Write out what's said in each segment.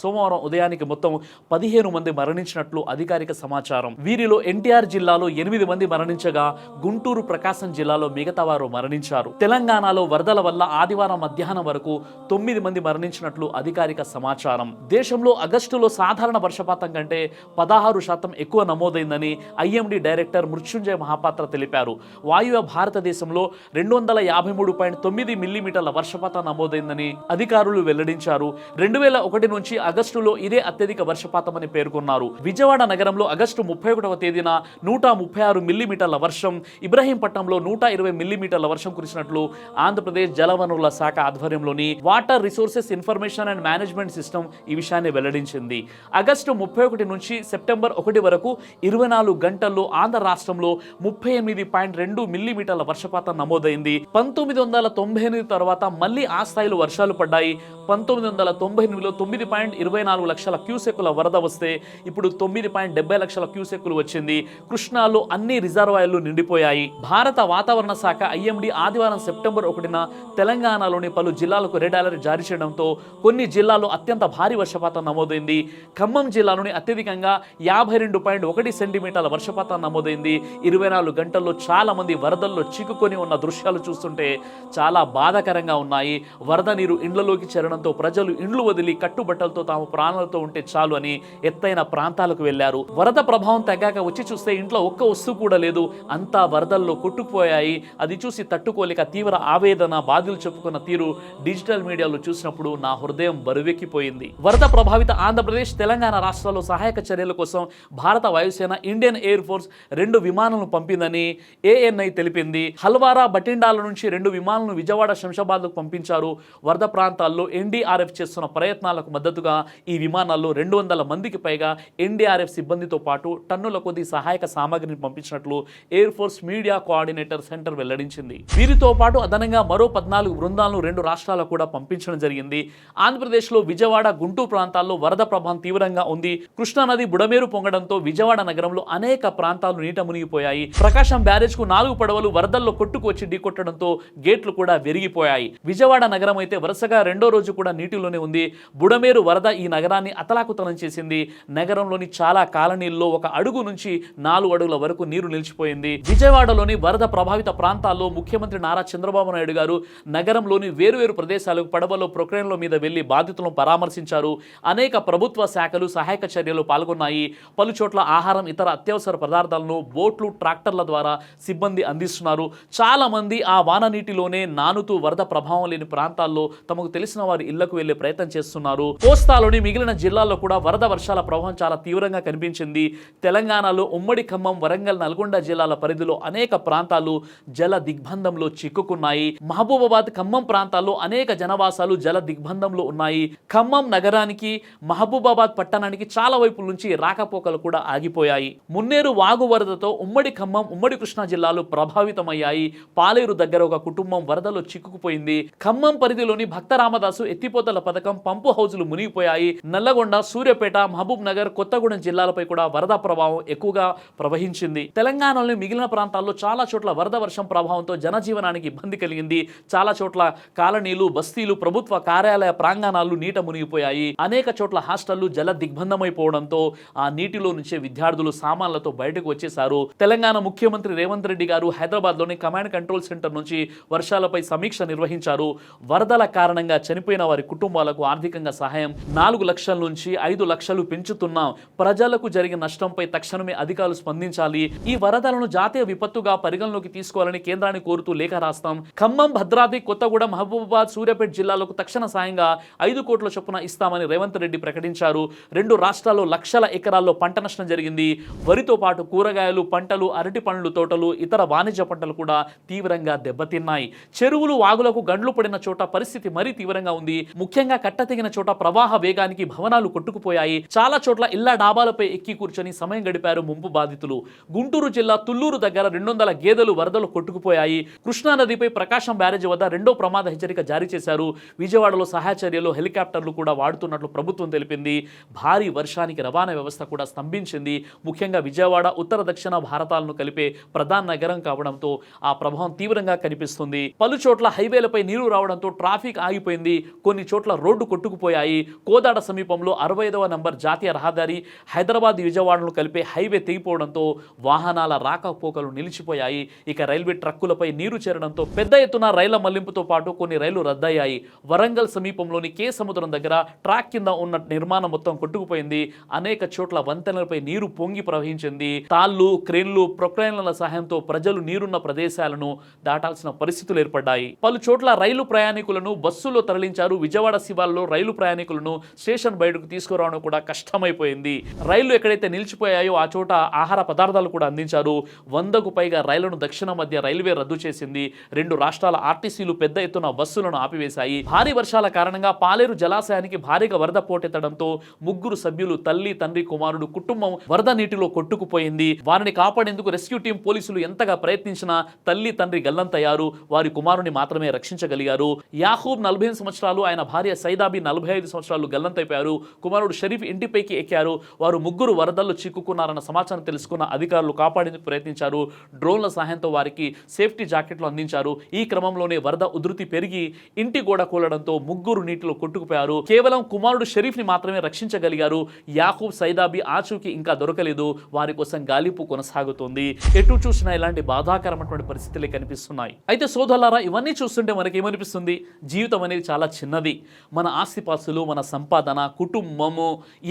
సోమవారం ఉదయానికి మొత్తం 15 మంది మరణించినట్లు అధికారిక సమాచారం. వీరిలో ఎన్టీఆర్ జిల్లాలో 8 మంది మరణించగా గుంటూరు, ప్రకాశం జిల్లాలో మిగతా వారు మరణించారు. తెలంగాణలో వరదల వల్ల ఆదివారం మధ్యాహ్నం వరకు 9 మంది మరణించినట్లు అధికారిక సమాచారం. దేశంలో ఆగస్టులో సాధారణ వర్షపాతం కంటే 16% ఎక్కువ నమోదైందని ఐఎండీ డైరెక్టర్ మృత్యుంజయ మహాపాత్ర తెలిపారు. వాయువ్య భారతదేశంలో 253.9 మిల్లీమీటర్ల వర్షపాతం నమోదైందని అధికారులు వెల్లడించారు. 2001 నుంచి ఆగస్టులో ఇదే అత్యధిక వర్షపాతమని పేర్కొన్నారు. విజయవాడ నగరంలో ఆగస్టు 31వ తేదీన 136 మిల్లీమీటర్ల వర్షం, ఇబ్రహీంపట్నంలో 120 మిల్లీమీటర్ల వర్షం కురిసినట్లు ఆంధ్రప్రదేశ్ జలవనరుల శాఖ ఆధ్వర్యంలోని water resources information and management system ఈ విషయాన్ని వెల్లడించింది. ఆగస్టు 31 నుంచి సెప్టెంబర్ 1 వరకు 24 గంటల్లో ఆంధ్ర రాష్ట్రంలో 38.2 మిల్లీమీటర్ల వర్షపాతం నమోదైంది. 1998 తర్వాత మళ్లీ ఆ స్థాయిలో వర్షాలు పడ్డాయి. 1998లో 9.24 లక్షల క్యూసెక్కుల వరద వస్తే ఇప్పుడు 9.70 లక్షల క్యూసెక్కులు వచ్చింది. కృష్ణాలో అన్ని రిజర్వాయర్లు నిండిపోయాయి. భారత వాతావరణ శాఖ ఐఎండీ ఆదివారం సెప్టెంబర్ 1న తెలంగాణలోని పలు జిల్లాలకు రెడ్ అలర్ట్ జారీ చేయడంతో కొన్ని జిల్లాల్లో అత్యంత భారీ వర్షపాతం నమోదైంది. ఖమ్మం జిల్లాలోని అత్యధికంగా 52.1 సెంటీమీటర్ల వర్షపాతం నమోదైంది. 24 గంటల్లో చాలా మంది వరదల్లో చిక్కుకొని ఉన్న దృశ్యాలు చూస్తుంటే చాలా బాధాకరంగా ఉన్నాయి. వరద నీరు ఇండ్లలోకి చేరడంతో ప్రజలు ఇండ్లు వదిలి కట్టుబట్టలతో తాము ప్రాణాలతో ఉంటే చాలు అని ఎత్తైన ప్రాంతాలకు వెళ్లారు. వరద ప్రభావం తగ్గాక వచ్చి చూస్తే ఇంట్లో ఒక్క వస్తువు కూడా లేదు. అంతా వరదల్లో కొట్టుకుపోయాయి. అది చూసి తట్టుకోలేక తీవ్ర ఆవేదన బాధలు చెప్పుకున్న తీరు డిజిటల్ మీడియాలో చూసినప్పుడు నా హృదయం బరువెక్కిపోయింది. వరద ప్రభావిత ఆంధ్రప్రదేశ్, తెలంగాణ రాష్ట్రాల్లో సహాయక చర్యల కోసం భారత వాయుసేన, ఇండియన్ ఎయిర్ ఫోర్స్ 2 విమానాలను పంపిందని ఏఎన్ఐ తెలిపింది. హల్వారా, బటిండాల నుంచి 2 విమానాలను విజయవాడ, శంషాబాద్కు పంపించారు. వరద ప్రాంతాల్లో ఎన్డీఆర్ఎఫ్ చేస్తున్న ప్రయత్నాలకు మద్దతుగా ఈ విమానాల్లో 200 మందికి పైగా ఎన్డీఆర్ఎఫ్ సిబ్బందితో పాటు టన్నుల కొద్ది సహాయక సామాగ్రిని పంపించినట్లు Air Force media coordinator centre వెల్లడించింది. వీరితో పాటు అదనంగా మరో 14 బృందాలను 2 రాష్ట్రాలకు కూడా పంపించడం జరిగింది. ఆంధ్రప్రదేశ్లో విజయవాడ, గుంటూరు ప్రాంతాల్లో వరద ప్రభావం తీవ్రంగా ఉంది. కృష్ణానది బుడమేరు పొంగడంతో విజయవాడ నగరంలో అనేక ప్రాంతాలు నీట మునిగిపోయాయి. ప్రకాశం బ్యారేజ్ కు 4 పడవలు వరదల్లో కొట్టుకొచ్చి ఢీకొట్టడంతో గేట్లు కూడా విరిగిపోయాయి. విజయవాడ నగరం అయితే వరుసగా 2వ రోజు కూడా నీటిలోనే ఉంది. బుడమేరు వరద ఈ నగరాన్ని అతలాకుతలం చేసింది. నగరంలోని చాలా కాలనీల్లో 1 అడుగు నుంచి 4 అడుగుల వరకు నీరు నిలిచిపోయింది. విజయవాడలోని వరద ప్రభావిత ప్రాంతాల్లో ముఖ్యమంత్రి నారా చంద్రబాబు నాయుడు గారు నగరంలోని వేరువేరు ప్రదేశాలకు పడవలో, ప్రొక్లైన్ల మీద వెళ్లి బాధితులను పరామర్శించారు. అనేక ప్రభుత్వ శాఖలు సహాయక చర్యలు పాల్గొన్నాయి. పలు చోట్ల ఆహారం, ఇతర అత్యవసర పదార్థాలను బోట్లు, ట్రాక్టర్ల ద్వారా సిబ్బంది అందిస్తున్నారు. చాలా మంది ఆ వాన నీటిలోనే నానుతూ వరద ప్రభావం లేని ప్రాంతాల్లో తమకు తెలిసిన వారి ఇళ్లకు వెళ్లే ప్రయత్నం చేస్తున్నారు. కోస్తాలోని మిగిలిన జిల్లాల్లో కూడా వరద వర్షాల ప్రభావం చాలా తీవ్రంగా కనిపించింది. తెలంగాణలో ఉమ్మడి ఖమ్మం, వరంగల్, నల్గొండ జిల్లాల పరిధిలో అనేక ప్రాంతాలు జల దిగ్బంధంలో చిక్కుకున్నాయి. మహబూబాబాద్, ఖమ్మం ప్రాంతాల్లో అనేక జనవాసాలు జల దిగ్బంధంలో ఉన్నాయి. ఖమ్మం నగరానికి, మహబూబాబాద్ పట్టణానికి చాలా వైపుల నుంచి రాకపోకలు కూడా ఆగిపోయాయి. మున్నేరు వాగు వరదతో ఉమ్మడి ఖమ్మం, ఉమ్మడి కృష్ణా జిల్లాలు ప్రభావితమయ్యాయి. పాలేరు దగ్గర ఒక కుటుంబం వరదలో చిక్కుకుపోయింది. ఖమ్మం పరిధిలోని భక్త రామదాసు ఎత్తిపోతల పథకం పంపు హౌజులు మునిగిపోయాయి. నల్లగొండ, సూర్యాపేట, మహబూబ్ నగర్, కొత్తగూడెం జిల్లాలపై కూడా వరద ప్రభావం ఎక్కువగా ప్రవహించింది. తెలంగాణలోని మిగిలిన ప్రాంతాల్లో చాలా చోట్ల వరద వర్షం ప్రభావంతో జనజీవనానికి ఇబ్బంది కలిగింది. చాలా చోట్ల కాలనీలు, బస్తీలు, ప్రభుత్వ కార్యాలయ ప్రాంగణాలు నీట మునిగిపోయాయి. అనేక చోట్ల హాస్టళ్లు జల దిగ్బంధమైపోవడంతో ఆ నీటిలో నుంచే విద్యార్థులు సామాన్లతో బయటకు వచ్చేశారు. తెలంగాణ ముఖ్యమంత్రి రేవంత్ రెడ్డి గారు హైదరాబాద్ లోని కమాండ్ కంట్రోల్ సెంటర్ నుంచి వర్షాలపై సమీక్ష నిర్వహించారు. వరదల కారణంగా చనిపోయిన వారి కుటుంబాలకు ఆర్థికంగా సహాయం 4 లక్షల నుంచి 5 లక్షలు పెంచుతున్నాం. ప్రజలకు జరిగిన నష్టంపై తక్షణమే అధికారులు స్పందించాలి. ఈ వరదలను జాతీయ విపత్తుగా పరిగణలోకి తీసుకోవాలని కేంద్రాన్ని కోరుతూ లేఖ రాస్తాం. ఖమ్మం, భద్రాద్రి, కొత్తగూడెం, మహబూబాబాద్, సూర్యాపేట జిల్లాలకు తక్షణ సాయంగా 5 కోట్ల చొప్పున ఇస్తామని రేవంత్ రెడ్డి ప్రకటించారు. 2 రాష్ట్రాల్లో లక్షల ఎకరాల్లో పంట నష్టం జరిగింది. వరితో పాటు కూరగాయలు పంటలు, అరటి పండ్లు తోటలు, ఇతర వాణిజ్య పంటలు కూడా తీవ్రంగా దెబ్బతిన్నాయి. చెరువులు, వాగులకు గండ్లు పడిన చోట పరిస్థితి మరీ తీవ్రంగా ఉంది. ముఖ్యంగా కట్టతెగిన చోట ప్రవాహ వేగానికి భవనాలు కొట్టుకుపోయాయి. చాలా చోట్ల ఇళ్ల డాబాలపై ఎక్కి కూర్చొని సమయం గడిపారు ముంపు బాధితులు. గుంటూరు జిల్లా తుళ్లూరు దగ్గర 200 గేదెలు వరదలు కొట్టుకుపోయాయి. కృష్ణానదిపై ప్రకాశం బ్యారేజ్ వద్ద 2వ ప్రమాద హెచ్చరిక జారీ చేశారు. విజయవాడలో సహాయ చర్యలు, హెలికాప్టర్లు కూడా వాడుతున్నట్లు ప్రభుత్వం తెలిపింది. భారీ వర్షానికి రవాణా వ్యవస్థ కూడా స్తంభించింది. ముఖ్యంగా విజయవాడ ఉత్తర దక్షిణ భారతాలను కలిపే ప్రధాన నగరం కావడంతో ఆ ప్రభావం తీవ్రంగా కనిపిస్తుంది. పలు చోట్ల హైవేలపై నీరు రావడంతో ట్రాఫిక్ ఆగిపోయింది. కొన్ని చోట్ల రోడ్డు కొట్టుకుపోయాయి. కోదాడ సమీపంలో 65వ నంబర్ జాతీయ రహదారి హైదరాబాద్ విజయవాడను కలిపే హైవే తెగిపోవడంతో వాహనాల రాకపోకలు నిలిచిపోయాయి. ఇక రైల్వే ట్రక్కులపై నీరు చేరడంతో పెద్ద ఎత్తున రైళ్ల మళ్లింపుతో పాటు కొన్ని రైళ్లు రద్దయ్యాయి. వరంగల్ సమీపంలోని కే సముద్రం దగ్గర ట్రాక్ కింద ఉన్న నిర్మాణం మొత్తం కొట్టుకుపోయింది. అనేక చోట్ల వంతెనలపై నీరు పొంగి ప్రవహించింది. తాళ్లు, క్రేన్లు, ప్రొక్లైన్ల సహాయంతో ప్రజలు నీరున్న ప్రదేశాలను దాటాల్సిన పరిస్థితులు ఏర్పడ్డాయి. పలు చోట్ల రైలు ప్రయాణికులను బస్సులో తరలించారు. విజయవాడ శివార్లలో రైలు ప్రయాణికులను స్టేషన్ బయటకు తీసుకురావడం కూడా కష్టమైపోయింది. రైళ్లు ఎక్కడైతే నిలిచిపోయాయో ఆ చోట ఆహార పదార్థాలు కూడా అందించారు. 100కు పైగా రైళ్లను దక్షిణ మధ్య రైల్వే రద్దు చేసింది. 2 రాష్ట్రాల ఆర్టీసీలు పెద్ద ఎత్తున బస్సులను ఆపివేశాయి. భారీ వర్షాల కారణంగా పాలేరు జలాశయానికి భారీగా వరద పోటెత్తడంతో 3 సభ్యులు తల్లి, తండ్రి, కుమారుడు కుటుంబం వరద నీటిలో కొట్టుకుపోయింది. వారిని కాపాడేందుకు రెస్క్యూ టీం, పోలీసులు ఎంతగా ప్రయత్నించినా తల్లి, తండ్రి గల్లంతయ్యారు. వారి కుమారుని మాత్రమే రక్షించగలిగారు. యాహూబ్ 45 సంవత్సరాలు, ఆయన భార్య సైదాబి 45 సంవత్సరాలు గల్లంతైపోయారు. కుమారుడు షరీఫ్ ఇంటిపైకి ఎక్కారు. వారు 3 వరదల్లో చిక్కుకున్నారన్న సమాచారం తెలుసుకున్న అధికారులు కాపాడేందుకు ప్రయత్నించారు. డ్రోన్ల సహాయంతో వారికి సేఫ్టీ జాకెట్లు అందించారు. ఈ క్రమంలోనే వరద ఉధృతి పెరిగి ఇంటి గోడ కూలడంతో 3 నీటిలో కొట్టుకుపోయారు. కేవలం కుమారుడు షరీఫ్ ని మాత్రమే రక్షించగలిగారు. యాహూబ్, సైదాబి ఆచూకీ ఇంకా దొరకలేదు. వారి కోసం గాలింపు కొనసాగుతోంది. ఎటు చూసినా ఇలాంటి బాధాకరమైనటువంటి పరిస్థితులే కనిపిస్తున్నాయి. అయితే సోదరులారా, ఇవన్నీ చూస్తుంటే మనకి ఏమనిపిస్తుంది? జీవితం అనేది చాలా చిన్నది. మన ఆస్తిపాస్తులు, మన సంపాదన, కుటుంబము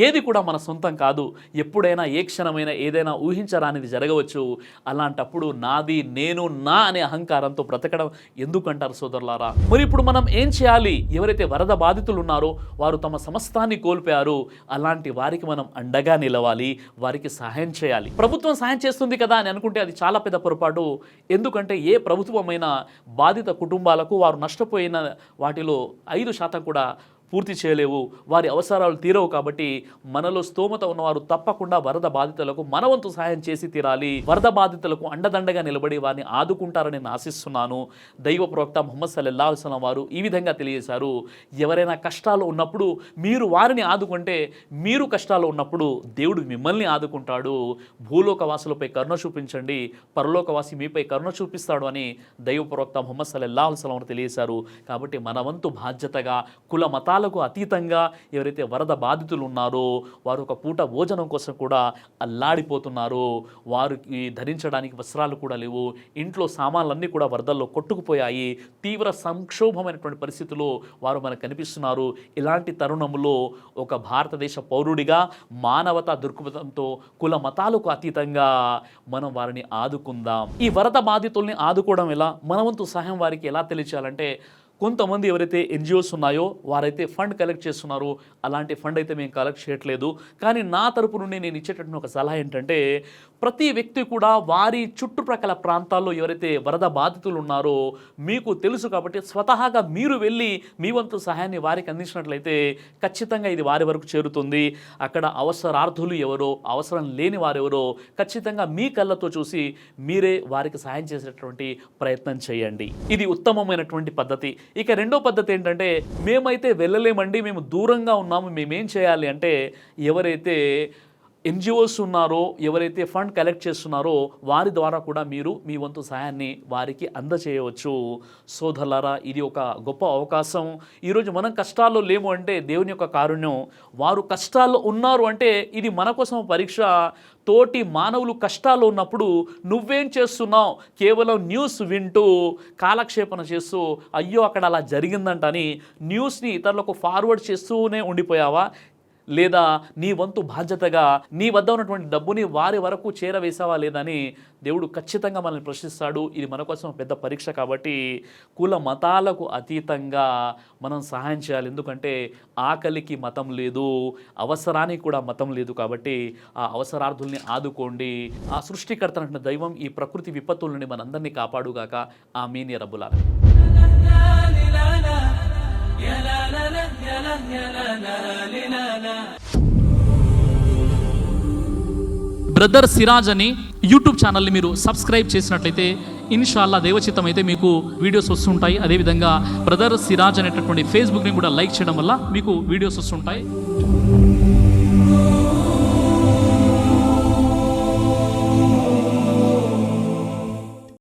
ఏది కూడా మన సొంతం కాదు. ఎప్పుడైనా ఏ క్షణమైనా ఏదైనా ఊహించరానిది జరగవచ్చు. అలాంటప్పుడు నాది, నేను, నా అనే అహంకారంతో బ్రతకడం ఎందుకంటారు సోదరులారా? మరి ఇప్పుడు మనం ఏం చేయాలి? ఎవరైతే వరద బాధితులు ఉన్నారో వారు తమ సమస్తాన్ని కోల్పోయారు. అలాంటి వారికి మనం అండగా నిలవాలి, వారికి సహాయం చేయాలి. ప్రభుత్వం సహాయం చేస్తుంది కదా అని అనుకుంటే అది చాలా పెద్ద పొరపాటు. ఎందుకంటే ఏ ప్రభుత్వమైనా బాధిత కుటుంబాలకు వారు నష్టపోయిన వాటిలో 5% కూడా పూర్తి చేయలేవు. వారి అవసరాలు తీరవు. కాబట్టి మనలో స్తోమత ఉన్నవారు తప్పకుండా వరద బాధితులకు మనవంతు సహాయం చేసి తీరాలి. వరద బాధితులకు అండదండగా నిలబడి వారిని ఆదుకుంటారని నేను ఆశిస్తున్నాను. దైవ ప్రవక్త ముహమ్మద్ సల్లల్లాహు అలైహి వసల్లం వారు ఈ విధంగా తెలియజేశారు, ఎవరైనా కష్టాలు ఉన్నప్పుడు మీరు వారిని ఆదుకుంటే, మీరు కష్టాలు ఉన్నప్పుడు దేవుడు మిమ్మల్ని ఆదుకుంటాడు. భూలోకవాసులపై కరుణ చూపించండి, పరలోకవాసి మీపై కరుణ చూపిస్తాడు అని దైవ ప్రవక్త ముహమ్మద్ సల్లల్లాహు అలైహి వసల్లం వారు తెలియజేశారు. కాబట్టి మన వంతు బాధ్యతగా కుల మతాలకు అతీతంగా ఎవరైతే వరద బాధితులు ఉన్నారో వారు ఒక పూట భోజనం కోసం కూడా అల్లాడిపోతున్నారు. వారికి ధరించడానికి వస్త్రాలు కూడా లేవు. ఇంట్లో సామాన్లన్నీ కూడా వరదల్లో కొట్టుకుపోయాయి. తీవ్ర సంక్షోభమైనటువంటి పరిస్థితుల్లో వారు మనకు కనిపిస్తున్నారు. ఇలాంటి తరుణంలో ఒక భారతదేశ పౌరుడిగా మానవతా దృక్పథంతో కుల మతాలకు అతీతంగా మనం వారిని ఆదుకుందాం. ఈ వరద బాధితుల్ని ఆదుకోవడం ఎలా, మనవంతు సహాయం వారికి ఎలా తెలియచేయాలంటే, కొంతమంది ఎవరైతే ఎన్జిఓస్ ఉన్నాయో వారైతే ఫండ్ కలెక్ట్ చేస్తున్నారో అలాంటి ఫండ్ అయితే మేము కలెక్ట్ చేయట్లేదు. కానీ నా తరపు నుండి నేను ఇచ్చేటటువంటి ఒక సలహా ఏంటంటే, ప్రతి వ్యక్తి కూడా వారి చుట్టుప్రక్కల ప్రాంతాల్లో ఎవరైతే వరద బాధితులు ఉన్నారో మీకు తెలుసు కాబట్టి స్వతహాగా మీరు వెళ్ళి మీ వంతు సహాయాన్ని వారికి అందించినట్లయితే ఖచ్చితంగా ఇది వారి వరకు చేరుతుంది. అక్కడ అవసరార్థులు ఎవరో, అవసరం లేని వారెవరో ఖచ్చితంగా మీ కళ్ళతో చూసి మీరే వారికి సహాయం చేసేటటువంటి ప్రయత్నం చేయండి. ఇది ఉత్తమమైనటువంటి పద్ధతి. ఇక రెండో పద్ధతి ఏంటంటే, మేమైతే వెళ్ళలేమండి, మేము దూరంగా ఉన్నాము, మేమేం చేయాలి అంటే, ఎవరైతే ఎన్జిఓస్ ఉన్నారో, ఎవరైతే ఫండ్ కలెక్ట్ చేస్తున్నారో వారి ద్వారా కూడా మీరు మీ వంతు సహాయాన్ని వారికి అందచేయవచ్చు. సోదరులారా, ఇది ఒక గొప్ప అవకాశం. ఈరోజు మనం కష్టాల్లో లేము అంటే దేవుని యొక్క కారుణ్యం. వారు కష్టాల్లో ఉన్నారు అంటే ఇది మన కోసం పరీక్ష. తోటి మానవులు కష్టాల్లో ఉన్నప్పుడు నువ్వేం చేస్తున్నావు? కేవలం న్యూస్ వింటూ కాలక్షేపణ చేస్తూ అయ్యో అక్కడ అలా జరిగిందంటని న్యూస్ని ఇతరులకు ఫార్వర్డ్ చేస్తూనే ఉండిపోయావా? లేదా నీ వంతు బాధ్యతగా నీ వద్ద ఉన్నటువంటి డబ్బుని వారి వరకు చేరవేసావా లేదని దేవుడు ఖచ్చితంగా మనల్ని ప్రశ్నిస్తాడు. ఇది మన కోసం పెద్ద పరీక్ష. కాబట్టి కుల మతాలకు అతీతంగా మనం సహాయం చేయాలి. ఎందుకంటే ఆకలికి మతం లేదు, అవసరానికి కూడా మతం లేదు. కాబట్టి ఆ అవసరార్థుల్ని ఆదుకోండి. ఆ సృష్టికర్త అంటే దైవం ఈ ప్రకృతి విపత్తుల నుండి మనందరినీ కాపాడుగాక. ఆమీన్ యా రబ్బుల్ ఆలమీన్. బ్రదర్ సిరాజ్ అని యూట్యూబ్ ఛానల్ని మీరు సబ్స్క్రైబ్ చేసినట్లయితే ఇన్షాల్లా దేవచిత్తం అయితే మీకు వీడియోస్ వస్తుంటాయి. అదేవిధంగా బ్రదర్ సిరాజ్ అనేటటువంటి ఫేస్బుక్ని కూడా లైక్ చేయడం వల్ల మీకు వీడియోస్ వస్తుంటాయి.